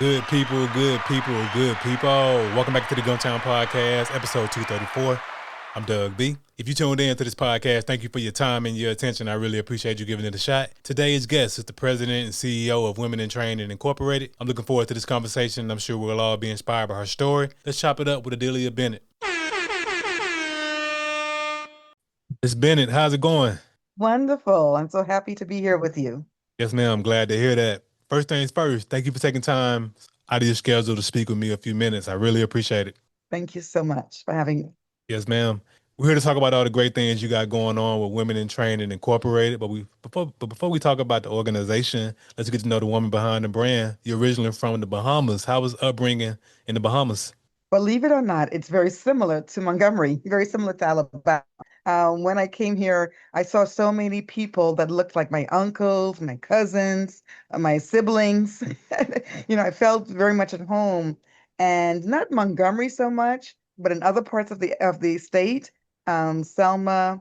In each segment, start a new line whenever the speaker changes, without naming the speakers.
Good people, good people, good people. Welcome back to the Guntown Podcast, episode 234. I'm Doug B. If you tuned in to this podcast, thank you for your time and your attention. I really appreciate you giving it a shot. Today's guest is the president and CEO of Women in Training Incorporated. I'm looking forward to this conversation. I'm sure we'll all be inspired by her story. Let's chop it up with Adeyela Bennett. Miss Bennett, how's it going?
Wonderful. I'm so happy to be here with you.
Yes, ma'am. I'm glad to hear that. First things first, thank you for taking time out of your schedule to speak with me a few minutes. I really appreciate it.
Thank you so much for having me.
Yes, ma'am. We're here to talk about all the great things you got going on with Women in Training Incorporated. But before we talk about the organization, let's get to know the woman behind the brand. You're originally from the Bahamas. How was upbringing in the Bahamas?
Believe it or not, it's very similar to Montgomery, very similar to Alabama. When I came here, I saw so many people that looked like my uncles, my cousins, my siblings. I felt very much at home, and not Montgomery so much, but in other parts of the state, Selma,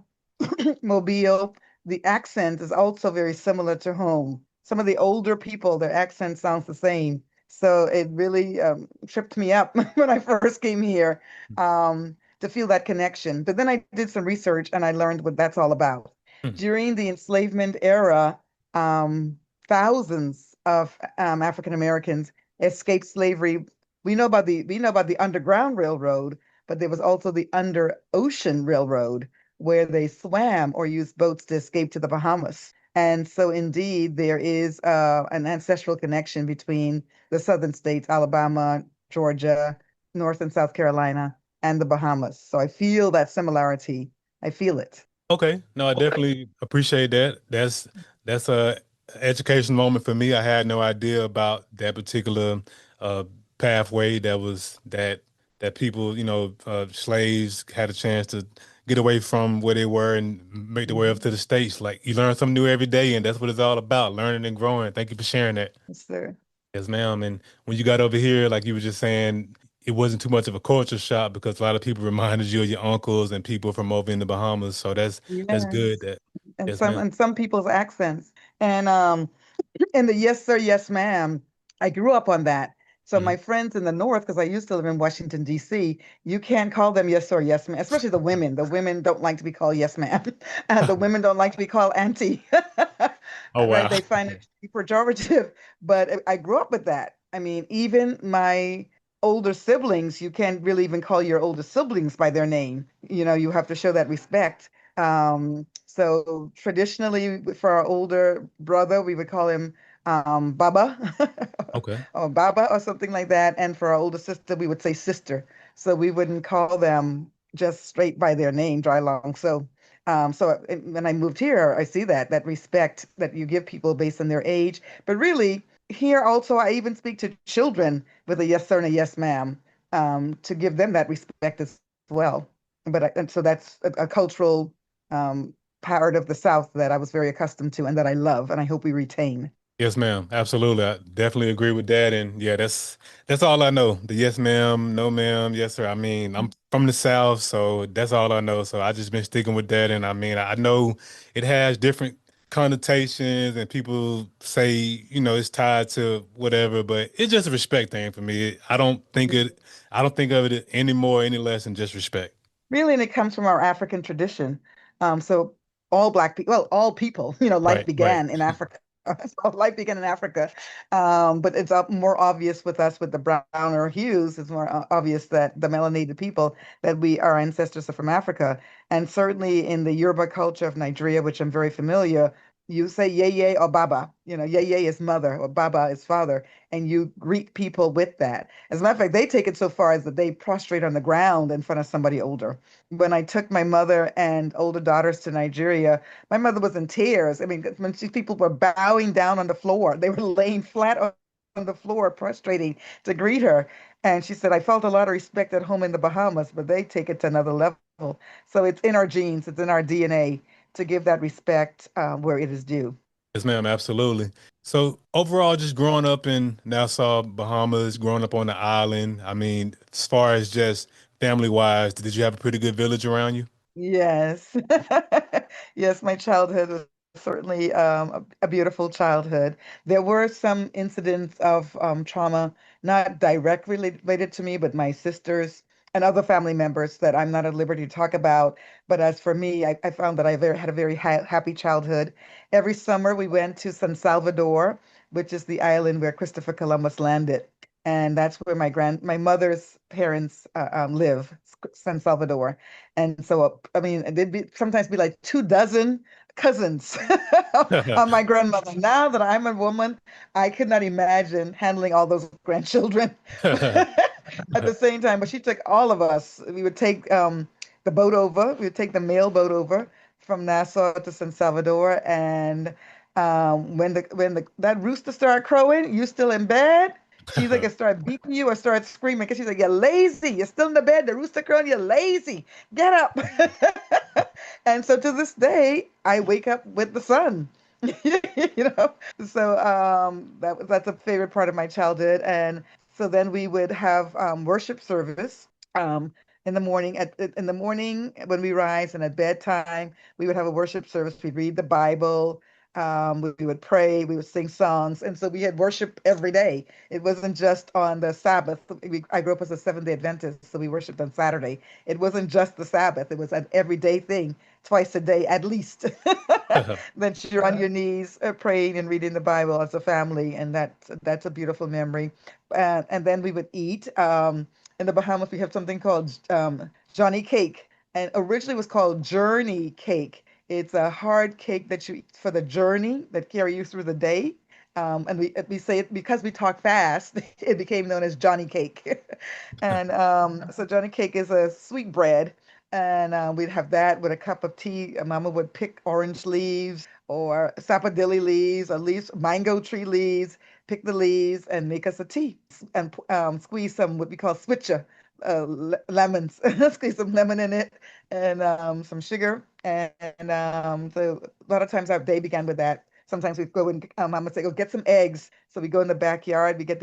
Mobile, the accent is also very similar to home. Some of the older people, their accent sounds the same. So it really tripped me up when I first came here to feel that connection. But then I did some research and I learned what that's all about.
Hmm.
During the enslavement era, thousands of African Americans escaped slavery. We know about the Underground Railroad, but there was also the Under Ocean Railroad where they swam or used boats to escape to the Bahamas. And so, indeed, there is an ancestral connection between the southern states, Alabama, Georgia, North and South Carolina, and the Bahamas. So I feel that similarity. I feel it.
Okay. No, I definitely appreciate that. That's a education moment for me. I had no idea about that particular uh pathway that people, slaves had a chance to get away from where they were and make their way up
Mhm.
to the States. Like you learn something new every day, and that's what it's all about, learning and growing. Thank you for sharing that.
Yes, sir.
Yes, ma'am. And when you got over here, like you were just saying, it wasn't too much of a culture shock because a lot of people reminded you of your uncles and people from over in the Bahamas. So that's good.
Yes.
That
And
yes,
some
ma'am.
and some people's accents. And the yes sir, yes ma'am. I grew up on that. So
Mhm.
my friends in the north, because I used to live in Washington, D.C., you can't call them yes sir, yes ma'am, especially the women. The women don't like to be called yes ma'am. The women don't like to be called auntie.
Oh
Right?
wow.
They find it pejorative. But I grew up with that. I mean, even my older siblings, you can't really even call your older siblings by their name. You have to show that respect. So traditionally, for our older brother, we would call him Baba
Okay.
or Baba or something like that. And for our older sister, we would say sister. So we wouldn't call them just straight by their name, dry long. When I moved here, I see that respect that you give people based on their age. But really, here also, I even speak to children with a yes sir and a yes ma'am to give them that respect as well. And so that's a cultural part of the South that I was very accustomed to and that I love, and I hope we retain.
Yes, ma'am. Absolutely. I definitely agree with that. And yeah, that's all I know. The yes, ma'am, no, ma'am, yes, sir. I mean, I'm from the South, so that's all I know. So I just been sticking with that. And I mean, I know it has different connotations and people say, it's tied to whatever, but it's just a respect thing for me. I don't think of it any more, any less than just respect.
Really, and it comes from our African tradition. So all Black people, well, all people, life
Right, right.
began in Africa. So life began in Africa, but it's more obvious with us with the browner hues. It's more obvious that the melanated people that our ancestors are from Africa, and certainly in the Yoruba culture of Nigeria, which I'm very familiar. You say yeye or baba. Yeye is mother or baba is father, and you greet people with that. As a matter of fact, they take it so far as that they prostrate on the ground in front of somebody older. When I took my mother and older daughters to Nigeria, my mother was in tears. I mean, when people were bowing down on the floor, they were laying flat on the floor, prostrating to greet her. And she said, I felt a lot of respect at home in the Bahamas, but they take it to another level. So it's in our genes, it's in our DNA to give that respect where it is due.
Yes, ma'am, absolutely. So overall, just growing up in Nassau, Bahamas, growing up on the island, I mean, as far as just family wise, did you have a pretty good village around you?
Yes. Yes, my childhood was certainly a beautiful childhood. There were some incidents of trauma, not directly related to me, but my sisters and other family members that I'm not at liberty to talk about. But as for me, I found that had a very happy childhood. Every summer we went to San Salvador, which is the island where Christopher Columbus landed. And that's where my mother's parents live, San Salvador. And so, I mean, there'd be sometimes be like 2 dozen cousins on my grandmother. Now that I'm a woman, I could not imagine handling all those grandchildren at the same time. But she took all of us. We would take the boat over. We would take the mail boat over from Nassau to San Salvador. And when the that rooster started crowing, you still in bed? She's like, start beating you or start screaming because she's like, you're lazy. You're still in the bed. The rooster crowing. You're lazy. Get up. And so to this day, I wake up with the sun. You know, so that's a favorite part of my childhood. And so then we would have worship service in the morning. In the morning when we rise, and at bedtime we would have a worship service. We'd read the Bible. We would pray. We would sing songs, and so we had worship every day. It wasn't just on the Sabbath. I grew up as a Seventh-day Adventist, so we worshiped on Saturday. It wasn't just the Sabbath. It was an everyday thing, twice a day at least. That you're on your knees praying and reading the Bible as a family, and that's a beautiful memory. And then we would eat. In the Bahamas, we have something called Johnny Cake, and originally it was called Journey Cake. It's a hard cake that you eat for the journey that carry you through the day. And we say it because we talk fast, it became known as Johnny Cake. And so Johnny Cake is a sweet bread. And we'd have that with a cup of tea. Mama would pick orange leaves or sapodilla leaves or leaves, mango tree leaves, pick the leaves and make us a tea and squeeze some what we call switcher, lemons, squeeze some lemon in it and some sugar. And so a lot of times our day began with that. Sometimes we'd go and Mama would say, "Go get some eggs." So we go in the backyard, we get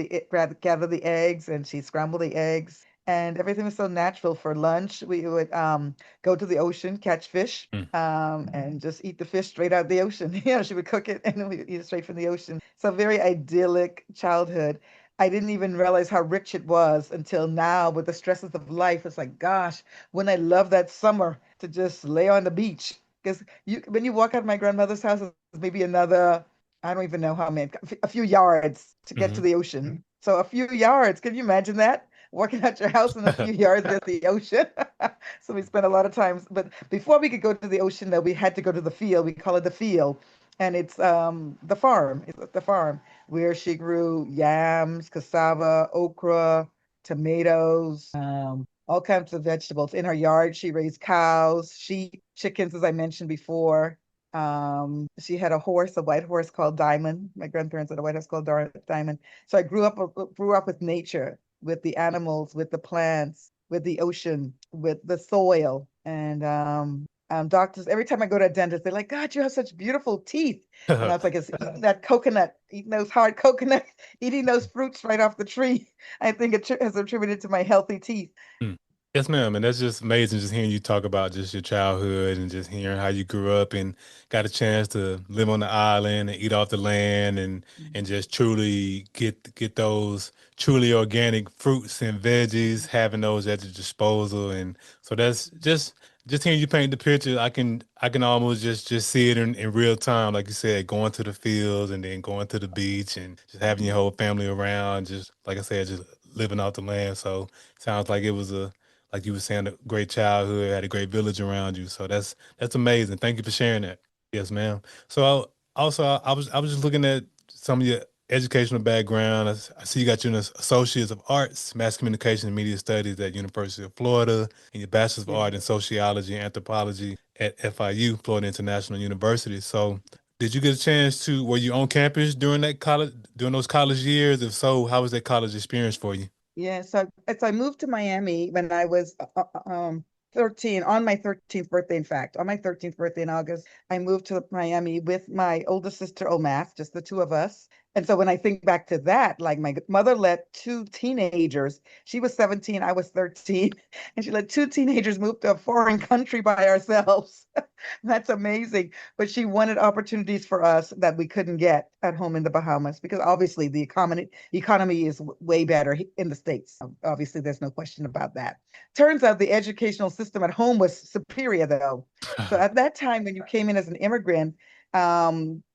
gather the eggs, and she scramble the eggs, and everything was so natural. For lunch, we would go to the ocean, catch fish,
Mm.
and just eat the fish straight out of the ocean. She would cook it, and then we would eat it straight from the ocean. So very idyllic childhood. I didn't even realize how rich it was until now with the stresses of life. It's like, gosh, when I love that summer to just lay on the beach. Because when you walk out of my grandmother's house, it's maybe another, I don't even know how many, a few yards to get to
Hmm.
the ocean. So a few yards, can you imagine that? Walking out your house and a few yards at the ocean. So we spent a lot of times, but before we could go to the ocean, though, we had to go to the field. We call it the field, and it's the farm. It's the farm where she grew yams, cassava, okra, tomatoes, all kinds of vegetables. In her yard, she raised cows, sheep, chickens, as I mentioned before. She had a horse, a white horse called Diamond. My grandparents had a white horse called Diamond. So I grew up with nature, with the animals, with the plants, with the ocean, with the soil. And doctors, every time I go to a dentist, they're like, God, you have such beautiful teeth. And I was like, it's eating that coconut, eating those hard coconuts, eating those fruits right off the tree. I think it has attributed to my healthy teeth.
Mm. Yes, ma'am. And that's just amazing just hearing you talk about just your childhood and just hearing how you grew up and got a chance to live on the island and eat off the land and just truly get those truly organic fruits and veggies, having those at your disposal. And so that's just hearing you paint the picture, I can almost just see it in real time, like you said, going to the fields and then going to the beach and just having your whole family around, just like I said, just living off the land. So sounds like it was a like you were saying, a great childhood, had a great village around you. So that's amazing. Thank you for sharing that. Yes, ma'am. So also, I was just looking at some of your educational background. I see you got your Associates of Arts, Mass Communication and Media Studies at University of Florida, and your Bachelor's of
Yeah.
Art in Sociology and Anthropology at FIU, Florida International University. So did you get a chance to, were you on campus during that college, during those college years? If so, how was that college experience for you?
Yeah, so I moved to Miami when I was 13, on my 13th birthday, in fact. On my 13th birthday in August, I moved to Miami with my older sister, Omath, just the two of us. And so when I think back to that, like my mother let two teenagers, she was 17, I was 13, and she let two teenagers move to a foreign country by ourselves. That's amazing. But she wanted opportunities for us that we couldn't get at home in the Bahamas because obviously the economy is way better in the States. Obviously, there's no question about that. Turns out the educational system at home was superior, though. So at that time, when you came in as an immigrant,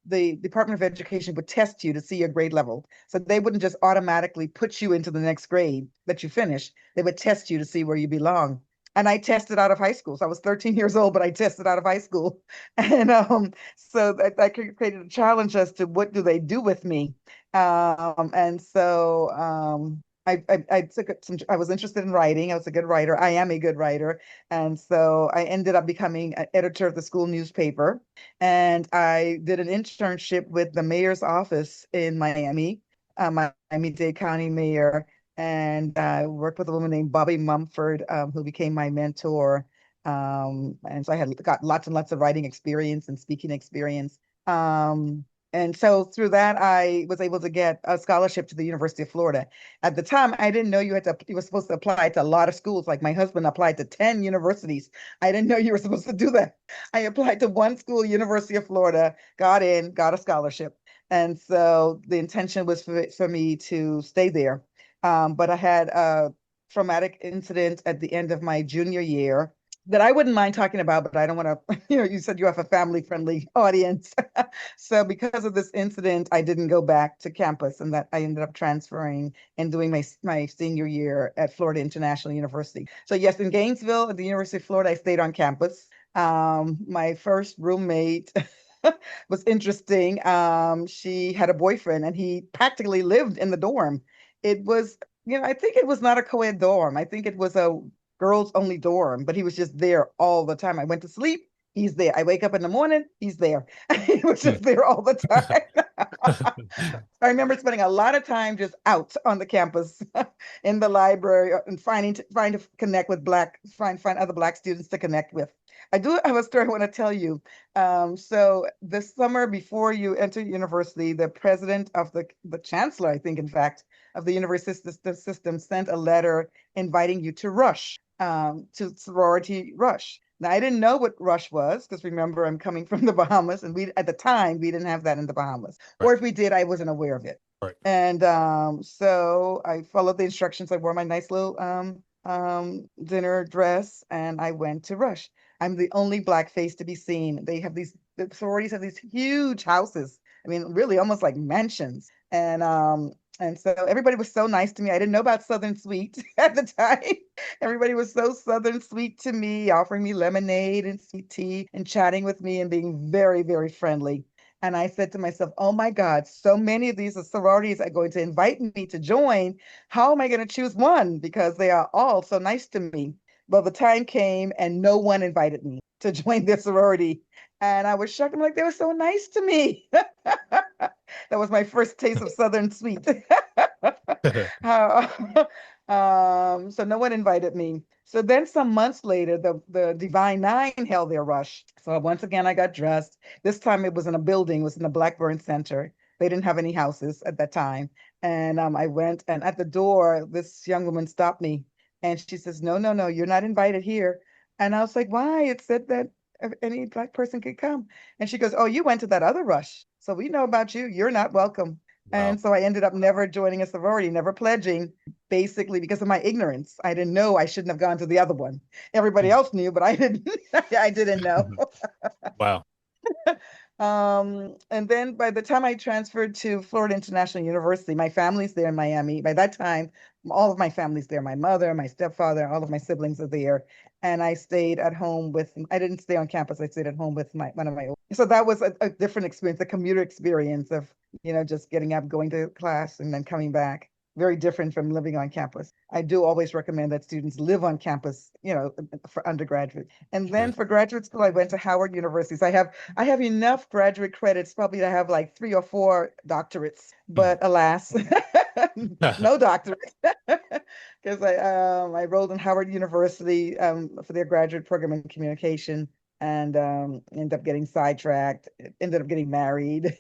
the Department of Education would test you to see your grade level. So they wouldn't just automatically put you into the next grade that you finish. They would test you to see where you belong. And I tested out of high school. So I was 13 years old, but I tested out of high school. And so that created a challenge as to what do they do with me. And so I took some, I was interested in writing. I was a good writer. I am a good writer. And so I ended up becoming an editor of the school newspaper. And I did an internship with the mayor's office in Miami, Miami-Dade County mayor. And I worked with a woman named Bobby Mumford, who became my mentor. And so I had got lots and lots of writing experience and speaking experience. And so through that, I was able to get a scholarship to the University of Florida. At the time, I didn't know you were supposed to apply to a lot of schools. Like my husband applied to 10 universities. I didn't know you were supposed to do that. I applied to one school, University of Florida, got in, got a scholarship. And so the intention was for me to stay there. But I had a traumatic incident at the end of my junior year that I wouldn't mind talking about, but I don't want to, you said you have a family-friendly audience. So because of this incident, I didn't go back to campus and that I ended up transferring and doing my senior year at Florida International University. So yes, in Gainesville at the University of Florida, I stayed on campus. My first roommate was interesting. She had a boyfriend and he practically lived in the dorm. It was, I think it was not a co-ed dorm. I think it was a girls only dorm, but he was just there all the time. I went to sleep, he's there. I wake up in the morning, he's there. He was just there all the time. I remember spending a lot of time just out on the campus in the library and trying to connect with find other Black students to connect with. I do have a story I want to tell you. So this summer before you enter university, the president of the chancellor, I think, in fact, of the university system sent a letter inviting you to Rush, to sorority Rush. Now, I didn't know what Rush was because remember, I'm coming from the Bahamas, and we at the time we didn't have that in the Bahamas,
Right,
or if we did, I wasn't aware of it.
right.
And so I followed the instructions. I wore my nice little dinner dress, and I went to Rush. I'm the only Black face to be seen. The sororities have these huge houses. I mean, really almost like mansions. And so everybody was so nice to me. I didn't know about Southern Sweet at the time. Everybody was so Southern Sweet to me, offering me lemonade and sweet tea and chatting with me and being very, very friendly. And I said to myself, oh my God, so many of these sororities are going to invite me to join. How am I going to choose one? Because they are all so nice to me. Well, the time came and no one invited me to join their sorority. And I was shocked. I'm like, they were so nice to me. That was my first taste of Southern Sweet. Uh, so no one invited me. So then some months later, the Divine Nine held their rush. So once again, I got dressed. This time it was in a building, it was in the Blackburn Center. They didn't have any houses at that time. And I went, and at the door, this young woman stopped me and she says, no, no, no, you're not invited here. And I was like, why? It said that any Black person could come. And she goes, oh, you went to that other rush. So we know about you. You're not welcome.
Wow.
And so I ended up never joining a sorority, never pledging, basically because of my ignorance. I didn't know I shouldn't have gone to the other one. Everybody else knew, but I didn't. I didn't know.
Wow.
And then by the time I transferred to Florida International University, my family's there in Miami. By that time, all of my family's there. My mother, my stepfather, all of my siblings are there. And I stayed at home I didn't stay on campus. I stayed at home with one of my, so that was a different experience, a commuter experience of, just getting up, going to class and then coming back. Very different from living on campus. I do always recommend that students live on campus, for undergraduate. And then
Sure.
for graduate school, I went to Howard University. So I have enough graduate credits probably to have like 3 or 4 doctorates,
Mhm.
but alas, no doctorate. Because I enrolled in Howard University for their graduate program in communication. and ended up getting sidetracked, ended up getting married,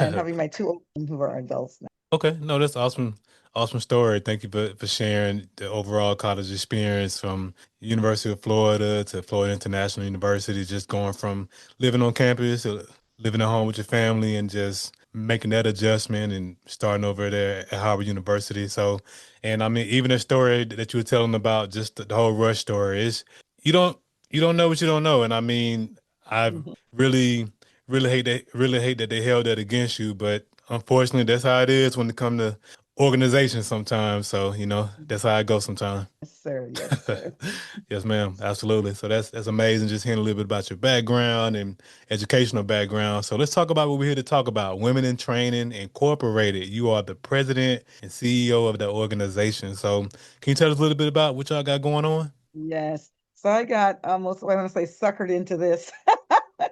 and having my two old who are adults now.
Okay, no, that's awesome. Awesome story. Thank you for sharing the overall college experience from University of Florida to Florida International University, just going from living on campus to living at home with your family and just making that adjustment and starting over there at Howard University. So, and I mean, even the story that you were telling about, just the whole Rush story is you don't you don't know what you don't know. And I mean, I
Mhm.
really really hate that they held that against you, but unfortunately, that's how it is when it comes to organizations sometimes. So, that's how it goes sometimes.
Yes, sir. Yes, sir.
Yes, ma'am. Absolutely. So that's amazing. Just hearing a little bit about your background and educational background. So let's talk about what we're here to talk about. Women in Training Incorporated. You are the president and CEO of the organization. So can you tell us a little bit about what y'all got going on?
Yes. So I got almost, I want to say, suckered into this,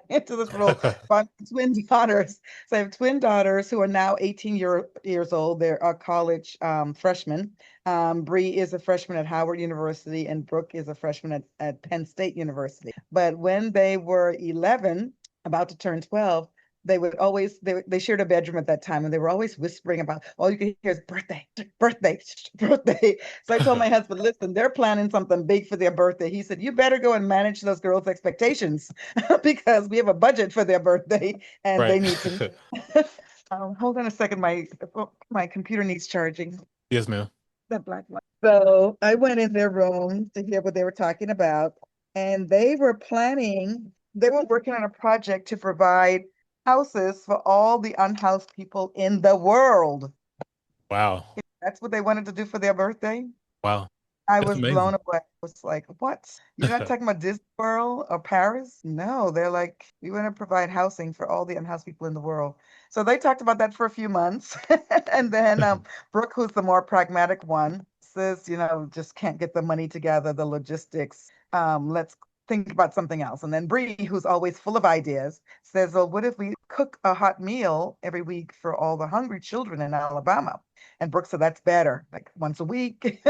into this role by my twin daughters. So I have twin daughters who are now 18 years old. They're college freshmen. Bree is a freshman at Howard University, and Brooke is a freshman at Penn State University. But when they were 11, about to turn 12, they would always they shared a bedroom at that time, and they were always whispering about all you could hear is birthday, birthday, birthday. So I told my husband, listen, they're planning something big for their birthday. He said, you better go and manage those girls' expectations because we have a budget for their birthday and
Right.
they need to. Hold on a second. My computer needs charging.
Yes, ma'am.
That black light. So I went in their room to hear what they were talking about, and they were working on a project to provide houses for all the unhoused people in the world.
Wow.
That's what they wanted to do for their birthday.
Wow.
I
That's
was blown
amazing.
away. I was like, what? You're not talking about Disney World or Paris? No, they're like, we want to provide housing for all the unhoused people in the world. So they talked about that for a few months. And then Brooke, who's the more pragmatic one, says, just can't get the money together, the logistics. Let's think about something else. And then Bree, who's always full of ideas, says, well, what if we cook a hot meal every week for all the hungry children in Alabama? And Brooke said, that's better, like once a week.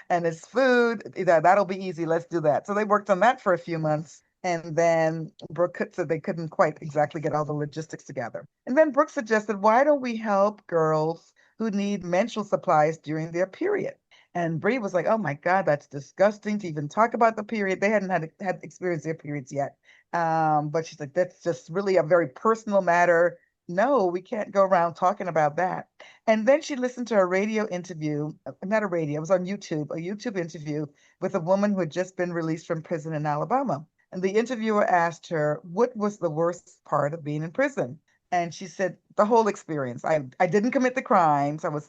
And it's food. That'll be easy. Let's do that. So they worked on that for a few months. And then Brooke said they couldn't quite exactly get all the logistics together. And then Brooke suggested, why don't we help girls who need menstrual supplies during their period? And Bree was like, oh my God, that's disgusting to even talk about the period. They hadn't had experienced their periods yet. But she's like, that's just really a very personal matter. No, we can't go around talking about that. And then she listened to a radio interview, not a radio, it was on YouTube, a YouTube interview with a woman who had just been released from prison in Alabama. And the interviewer asked her, what was the worst part of being in prison? And she said, the whole experience. I didn't commit the crimes. I was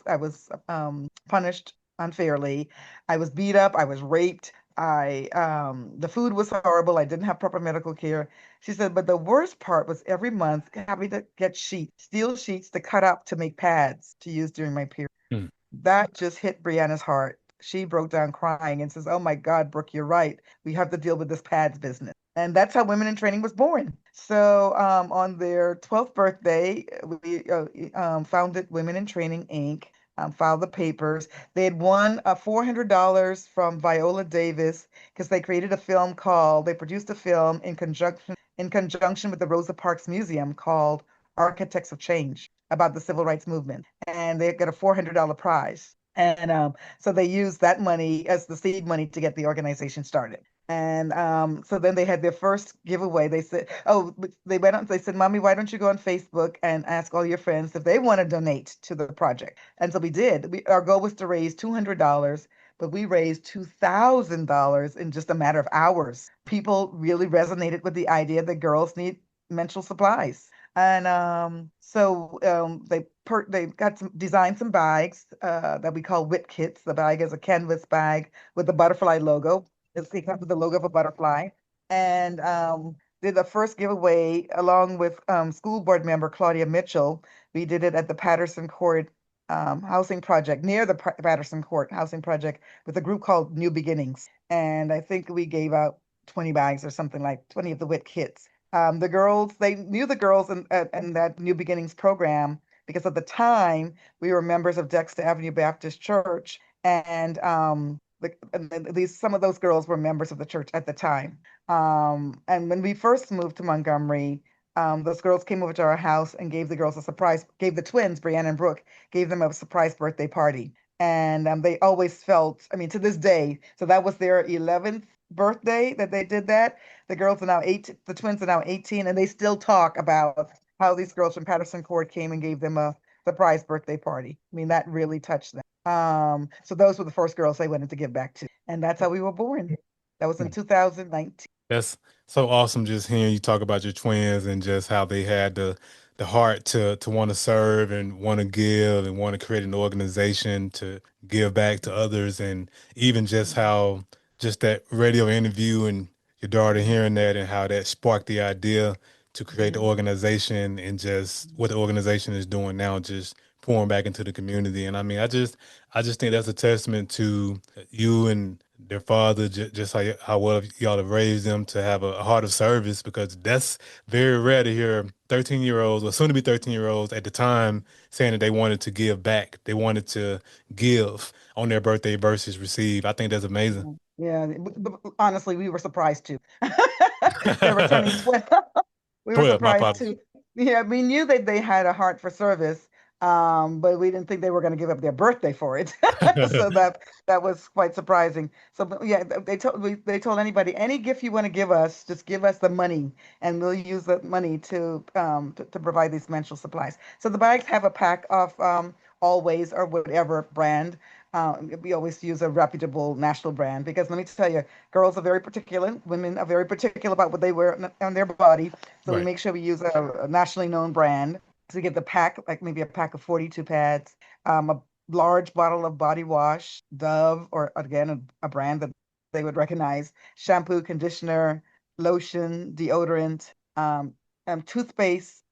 punished unfairly. I was beat up. I was raped. The food was horrible. I didn't have proper medical care. She said, but the worst part was every month having to get steel sheets to cut up to make pads to use during my period.
Hmm.
That just hit Brianna's heart. She broke down crying and says, oh my God, Brooke, you're right. We have to deal with this pads business. And that's how Women in Training was born. So on their 12th birthday, we founded Women in Training, Inc., filed the papers. They had won $400 from Viola Davis because they produced a film in conjunction with the Rosa Parks Museum called Architects of Change about the civil rights movement. And they got a $400 prize. And so they used that money as the seed money to get the organization started. And so then they had their first giveaway. They said, oh, they went on, they said, Mommy, why don't you go on Facebook and ask all your friends if they want to donate to the project? And so we did. Our goal was to raise $200, but we raised $2,000 in just a matter of hours. People really resonated with the idea that girls need menstrual supplies. And they got some designed some bags that we call wit kits. The bag is a canvas bag with the butterfly logo. It comes with the logo of a butterfly. And did the first giveaway along with school board member Claudia Mitchell. We did it at the Patterson Court housing project, near the Patterson Court housing project, with a group called New Beginnings. And I think we gave out 20 bags or something, like 20 of the wit kits. The girls, they knew the girls in that New Beginnings program because at the time we were members of Dexter Avenue Baptist Church, and and these some of those girls were members of the church at the time. And when we first moved to Montgomery, those girls came over to our house and gave the girls a surprise, gave the twins, Brianna and Brooke, gave them a surprise birthday party. And they always felt, I mean, to this day, so that was their 11th birthday that they did that. The girls are now 8, the twins are now 18, and they still talk about how these girls from Patterson Court came and gave them a surprise birthday party. I mean, that really touched them. So those were the first girls they wanted to give back to. And that's how we were born. That was in 2019.
That's so awesome just hearing you talk about your twins and just how they had the heart to want to serve and want to give and want to create an organization to give back to others and even just how just that radio interview and your daughter hearing that and how that sparked the idea to create the
Mhm.
organization and just what the organization is doing now, just pouring back into the community. And I mean, I just think that's a testament to you and their father, just how well y'all have raised them to have a heart of service because that's very rare to hear 13-year-olds or soon to be 13-year-olds at the time saying that they wanted to give back. They wanted to give on their birthday versus receive. I think that's amazing.
Yeah, honestly, we were surprised too. They were turning 12. We were
12, my
surprised
apologies.
too. Yeah, we knew that they had a heart for service, but we didn't think they were going to give up their birthday for it. So that was quite surprising. So but yeah, they told anybody any gift you want to give us, just give us the money, and we'll use the money to provide these menstrual supplies. So the bags have a pack of Always or whatever brand. We always use a reputable national brand because let me tell you, girls are very particular. Women are very particular about what they wear on their body. So we
Right.
make sure we use a nationally known brand. So we get the pack, like maybe a pack of 42 pads, a large bottle of body wash, Dove, or again, a brand that they would recognize, shampoo, conditioner, lotion, deodorant, toothpaste,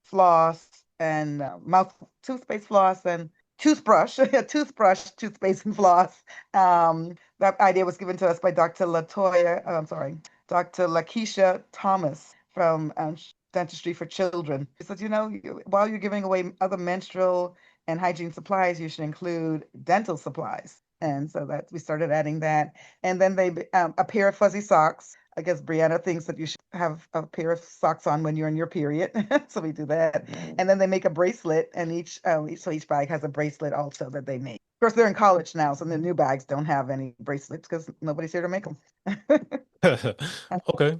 floss, and mouth toothpaste, floss, and toothbrush, a toothbrush, toothpaste, and floss. That idea was given to us by Dr. Latoya, I'm sorry, Dr. Lakeisha Thomas from Dentistry for Children. She said, while you're giving away other menstrual and hygiene supplies, you should include dental supplies. And so that we started adding that. And then a pair of fuzzy socks. I guess Brianna thinks that you should have a pair of socks on when you're in your period. So we do that. And then they make a bracelet, and each bag has a bracelet also that they make. Of course, they're in college now, so the new bags don't have any bracelets because nobody's here to make them.
Okay.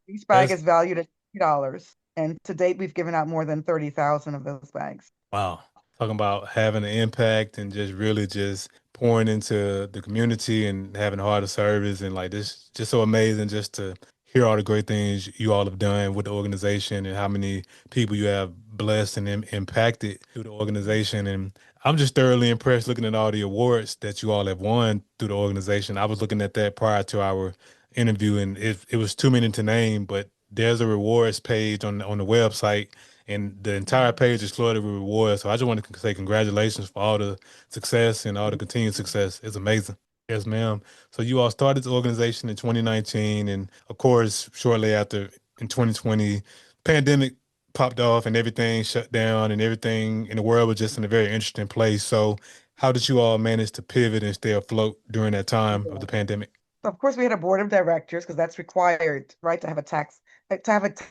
Each bag
That's
is valued at $50. And to date, we've given out more than 30,000 of those bags.
wow. Talking about having an impact and just really just pouring into the community and having a heart of service and like this just so amazing just to hear all the great things you all have done with the organization and how many people you have blessed and impacted through the organization. And I'm just thoroughly impressed looking at all the awards that you all have won through the organization. I was looking at that prior to our interview and it was too many to name, but there's a rewards page on the website and the entire page is flooded with rewards. So I just want to say congratulations for all the success and all the continued success. It's amazing. Yes, ma'am. So you all started the organization in 2019, and of course, shortly after in 2020, pandemic popped off and everything shut down, and everything in the world was just in a very interesting place. So, how did you all manage to pivot and stay afloat during that time of the pandemic?
So of course, we had a board of directors because that's required, right? To have a tax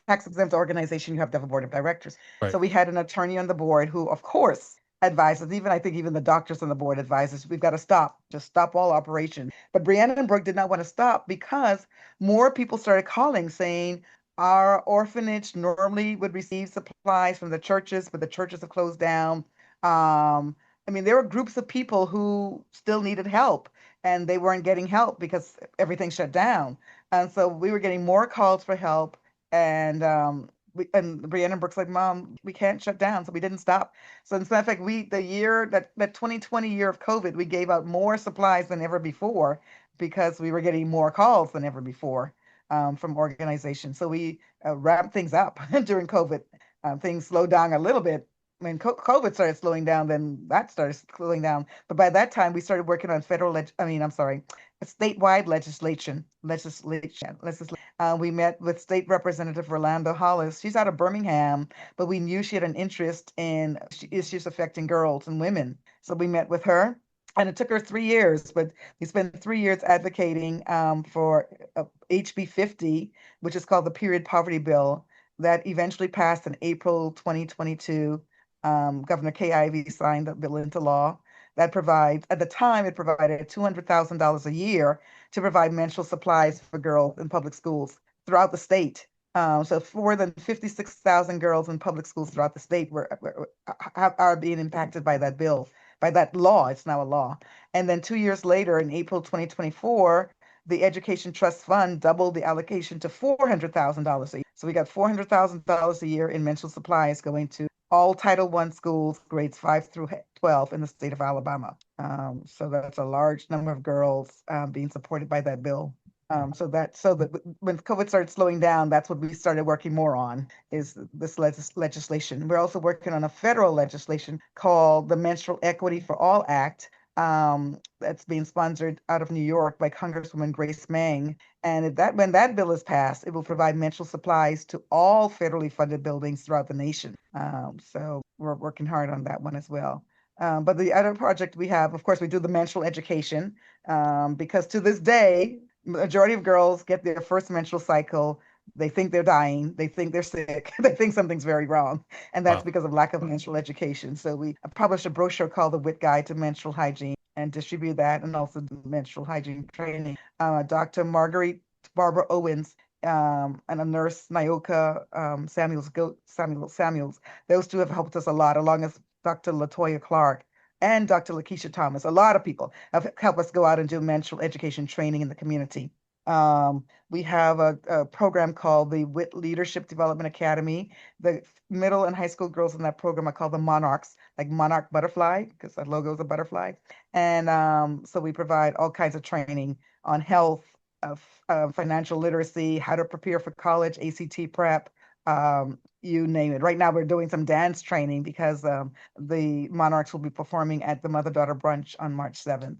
exempt organization, you have to have a board of directors.
Right.
So we had an attorney on the board who, of course, advises, even I think even the doctors on the board advises, we've got to stop, just stop all operation. But Brianna and Brooke did not want to stop because more people started calling saying, our orphanage normally would receive supplies from the churches, but the churches have closed down. I mean, there were groups of people who still needed help and they weren't getting help because everything shut down. And so we were getting more calls for help. And Brianna Brooks like, Mom, we can't shut down. So we didn't stop. So in fact, the year that 2020 year of COVID, we gave out more supplies than ever before because we were getting more calls than ever before from organizations. So we ramped things up during COVID. Things slowed down a little bit when COVID started slowing down, then that started slowing down. But by that time, we started working on I'm sorry, statewide legislation. We met with State Representative Rolando Hollis. She's out of Birmingham, but we knew she had an interest in issues affecting girls and women. So we met with her and it took her 3 years, but we spent 3 years advocating for HB 50, which is called the Period Poverty Bill, that eventually passed in April 2022. Governor Kay Ivey signed the bill into law that provides, at the time, it provided $200,000 a year to provide menstrual supplies for girls in public schools throughout the state. So more than 56,000 girls in public schools throughout the state are being impacted by that bill, by that law. It's now a law. And then 2 years later, in April 2024, the Education Trust Fund doubled the allocation to $400,000 a year. So we got $400,000 a year in menstrual supplies going to all Title I schools, grades 5 through 12 in the state of Alabama. So that's a large number of girls being supported by that bill. So that when COVID started slowing down, that's what we started working more on is this legislation. We're also working on a federal legislation called the Menstrual Equity for All Act. That's being sponsored out of New York by Congresswoman Grace Meng. And when that bill is passed, it will provide menstrual supplies to all federally funded buildings throughout the nation. So we're working hard on that one as well. But the other project we have, of course, we do the menstrual education because to this day, majority of girls get their first menstrual cycle. They think they're dying. They think they're sick. They think something's very wrong. And that's
Wow.
because of lack of menstrual education. So we published a brochure called The Wit Guide to Menstrual Hygiene and distribute that and also do menstrual hygiene training. Dr. Marguerite Barbara Owens and a nurse, Nyoka Samuels. Those two have helped us a lot, along with Dr. Latoya Clark and Dr. Lakeisha Thomas. A lot of people have helped us go out and do menstrual education training in the community. We have a program called the WIT Leadership Development Academy. The middle and high school girls in that program are called the Monarchs, like Monarch Butterfly, because our logo is a butterfly. And so we provide all kinds of training on health, financial literacy, how to prepare for college, ACT prep, you name it. Right now, we're doing some dance training because the Monarchs will be performing at the Mother Daughter Brunch on March 7th.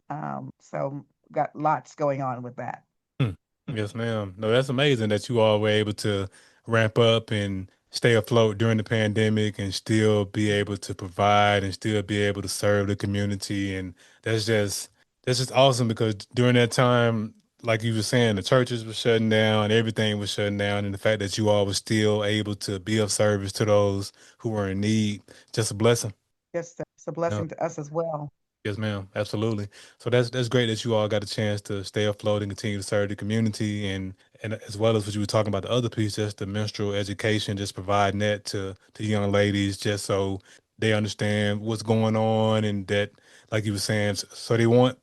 So got lots going on with that.
Hmm. Yes, ma'am. No, that's amazing that you all were able to ramp up and stay afloat during the pandemic and still be able to provide and still be able to serve the community. And that's just that's just awesome because during that time, like you were saying, the churches were shutting down, everything was shutting down, and the fact that you all were still able to be of service to those who were in need, just a blessing.
Yes, it's a
Yeah.
blessing to us as well.
Yes, ma'am. Absolutely. So that's great that you all got a chance to stay afloat and continue to serve the community and as well as what you were talking about the other piece, just the menstrual education, just providing that to young ladies just so they understand what's going on and that like you were saying, so they won't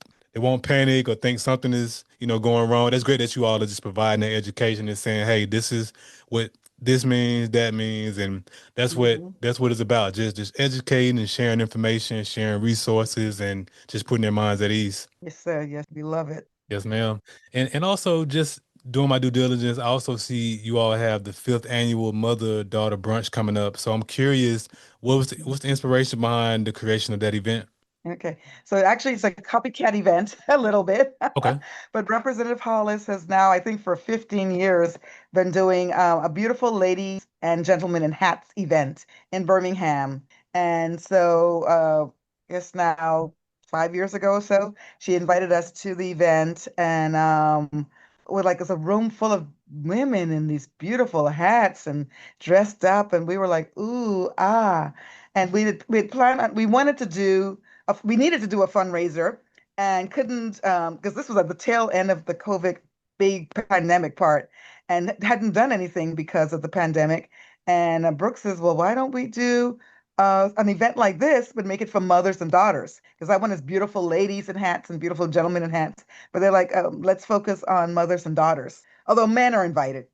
panic or think something is, going wrong. That's great that you all are just providing that education and saying, hey, this is what this means, that means, and
Mhm.
that's what it's about. Just educating and sharing information, sharing resources, and just putting their minds at ease.
Yes, sir. Yes, we love it.
Yes, ma'am. And also just doing my due diligence, I also see you all have the fifth annual mother daughter brunch coming up. So I'm curious, what's the inspiration behind the creation of that event?
Okay. So actually, it's a copycat event a little bit,
Okay.
but Representative Hollis has now, I think, for 15 years, been doing a beautiful ladies and gentlemen in hats event in Birmingham. And so, I guess now 5 years ago or so, she invited us to the event, and with like it's a room full of women in these beautiful hats and dressed up, and we were like, ooh, ah. And we had planned on, we wanted to do we needed to do a fundraiser and couldn't because this was at the tail end of the COVID big pandemic part and hadn't done anything because of the pandemic. And Brooke says, well, why don't we do an event like this, but make it for mothers and daughters? Because I want is beautiful ladies in hats and beautiful gentlemen in hats. But they're like, let's focus on mothers and daughters. Although men are invited,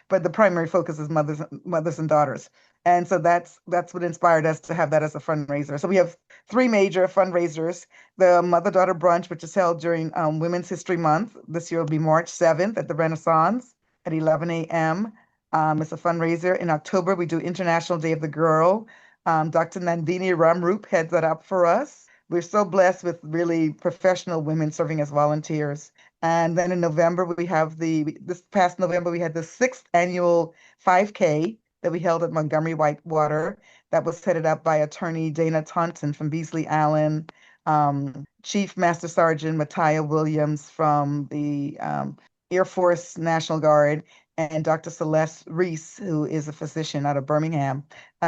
but the primary focus is mothers and daughters. And so that's what inspired us to have that as a fundraiser. So we have three major fundraisers. The Mother Daughter Brunch, which is held during Women's History Month. This year will be March 7th at the Renaissance at 11 a.m. It's a fundraiser. In October, we do International Day of the Girl. Dr. Nandini Ramroop heads that up for us. We're so blessed with really professional women serving as volunteers. And then in November, this past November, we had the sixth annual 5K that we held at Montgomery Whitewater that was headed up by attorney Dana Taunton from Beasley Allen. Chief Master Sergeant Matiah Williams from the Air Force National Guard, and Dr. Celeste Reese, who is a physician out of Birmingham.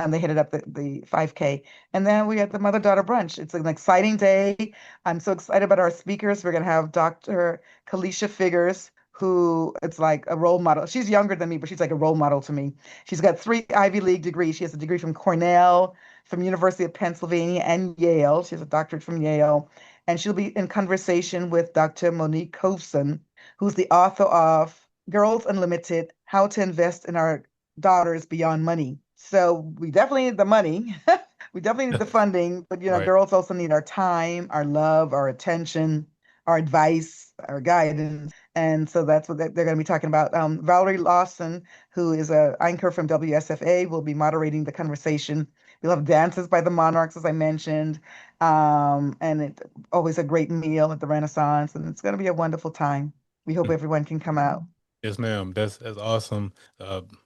They headed up the 5K. And then we had the mother-daughter brunch. It's an exciting day. I'm so excited about our speakers. We're going to have Dr. Kalisha Figures, who it's like a role model. She's younger than me, but she's like a role model to me. She's got three Ivy League degrees. She has a degree from Cornell, from University of Pennsylvania, and Yale. She has a doctorate from Yale. And she'll be in conversation with Dr. Monique Kovson, who's the author of Girls Unlimited: How to Invest in Our Daughters Beyond Money. So we definitely need the money. We definitely need the funding, but
Right.
girls also need our time, our love, our attention, our advice, our guidance. And so that's what they're going to be talking about. Valerie Lawson, who is a anchor from WSFA, will be moderating the conversation. We'll have dances by the Monarchs, as I mentioned, and it always a great meal at the Renaissance, and it's going to be a wonderful time. We hope everyone can come out.
Yes, ma'am. That's awesome.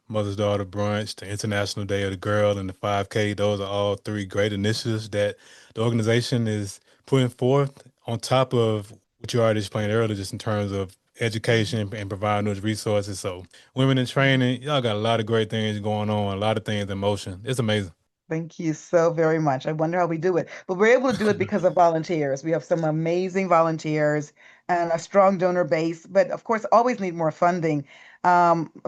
Mother's Daughter Brunch, the International Day of the Girl, and the 5K. Those are all three great initiatives that the organization is putting forth on top of what you already explained earlier, just in terms of education and providing those resources. So, women in training, y'all got a lot of great things going on, a lot of things in motion. It's amazing.
Thank you so very much. I wonder how we do it, but we're able to do it because of volunteers. We have some amazing volunteers and a strong donor base, but of course, always need more funding.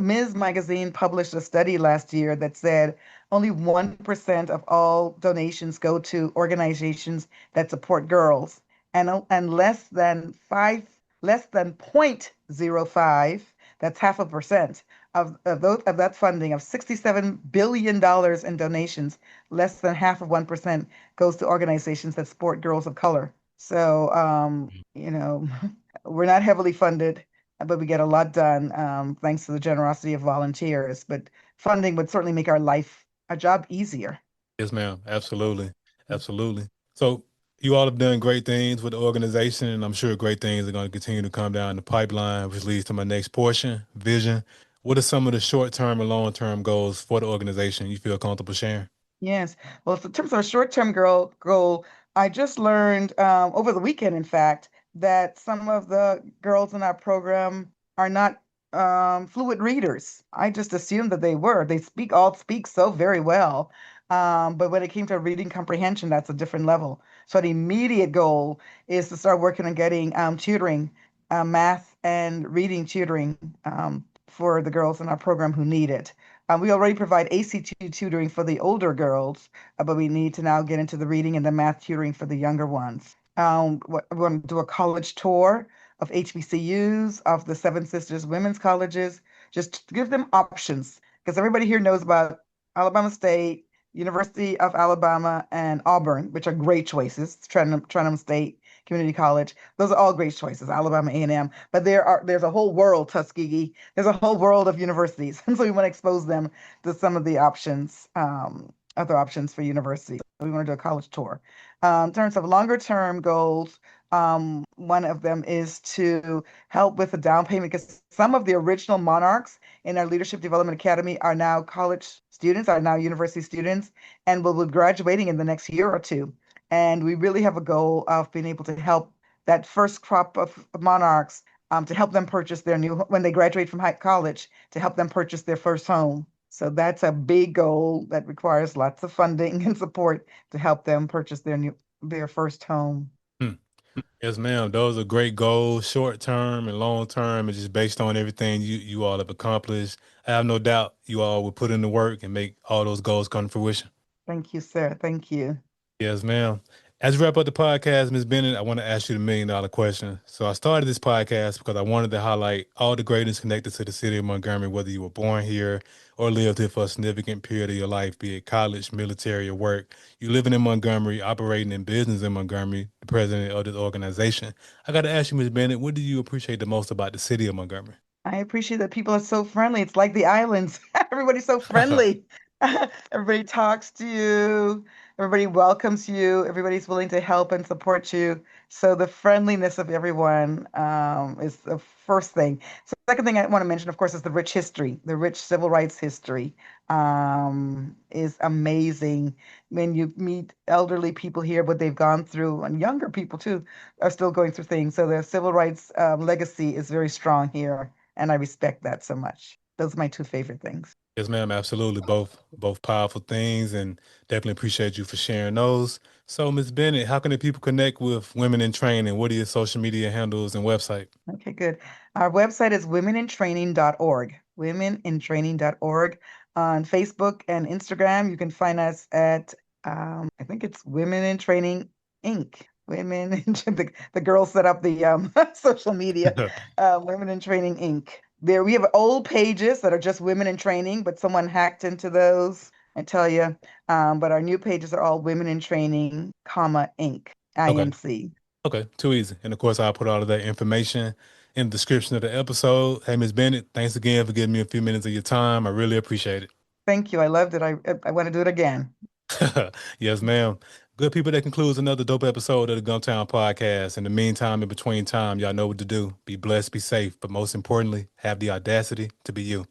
Ms. Magazine published a study last year that said only 1% of all donations go to organizations that support girls, and less than 0.05, that's half a percent of that funding of $67 billion in donations, less than half of 1% goes to organizations that support girls of color. So, we're not heavily funded, but we get a lot done thanks to the generosity of volunteers. But funding would certainly make our job easier.
Yes, ma'am. Absolutely. Absolutely. So you all have done great things with the organization, and I'm sure great things are going to continue to come down the pipeline, which leads to my next portion, vision. What are some of the short-term and long-term goals for the organization you feel comfortable sharing?
Yes. Well, in terms of a short-term goal, I just learned over the weekend, in fact, that some of the girls in our program are not fluid readers. I just assumed that they were. They speak so very well. But when it came to reading comprehension, that's a different level. So the immediate goal is to start working on getting tutoring, math and reading tutoring for the girls in our program who need it. We already provide ACT tutoring for the older girls, but we need to now get into the reading and the math tutoring for the younger ones. We're going to do a college tour of HBCUs, of the Seven Sisters Women's Colleges, just to give them options, because everybody here knows about Alabama State, University of Alabama, and Auburn, which are great choices. Trenton State Community College, those are all great choices. Alabama A&M, but there's a whole world, Tuskegee. There's a whole world of universities, and so we want to expose them to some of the options, other options for universities. We want to do a college tour. In terms of longer term goals, one of them is to help with the down payment, because some of the original monarchs in our Leadership Development Academy are now college students, are now university students, and will be graduating in the next year or two. And we really have a goal of being able to help that first crop of monarchs, to help them purchase their new, when they graduate from high college, to help them purchase their first home. So that's a big goal that requires lots of funding and support to help them purchase their first home.
Hmm. Yes, ma'am. Those are great goals, short term and long term, and just based on everything you all have accomplished. I have no doubt you all will put in the work and make all those goals come to fruition.
Thank you, sir. Thank you.
Yes, ma'am. As we wrap up the podcast, Ms. Bennett, I want to ask you the million-dollar question. So I started this podcast because I wanted to highlight all the greatness connected to the city of Montgomery, whether you were born here or lived here for a significant period of your life, be it college, military, or work. You living in Montgomery, operating in business in Montgomery, the president of this organization. I got to ask you, Ms. Bennett, what do you appreciate the most about the city of Montgomery?
I appreciate that people are so friendly. It's like the islands. Everybody's so friendly. Everybody talks to you. Everybody welcomes you. Everybody's willing to help and support you. So the friendliness of everyone is the first thing. So the second thing I want to mention, of course, is the rich history. The rich civil rights history is amazing. When you meet elderly people here, what they've gone through, and younger people too, are still going through things. So the civil rights legacy is very strong here, and I respect that so much. Those are my two favorite things.
Yes, ma'am. Absolutely. Both powerful things and definitely appreciate you for sharing those. So, Miss Bennett, how can the people connect with women in training? What are your social media handles and website?
Okay, good. Our website is womenintraining.org. Womenintraining.org. On Facebook and Instagram, you can find us at, I think it's Women in Training Inc. Women in the girls set up the social media. Women in Training Inc. There we have old pages that are just Women in Training, but someone hacked into those. I tell you. But our new pages are all Women in Training, comma Inc.
Okay.
INC.
Okay. Too easy. And of course, I'll put all of that information in the description of the episode. Hey, Miss Bennett, thanks again for giving me a few minutes of your time. I really appreciate it.
Thank you. I loved it. I want to do it again.
Yes, ma'am. Good people, that concludes another dope episode of the Gumtown Podcast. In the meantime, in between time, y'all know what to do. Be blessed, be safe, but most importantly, have the audacity to be you.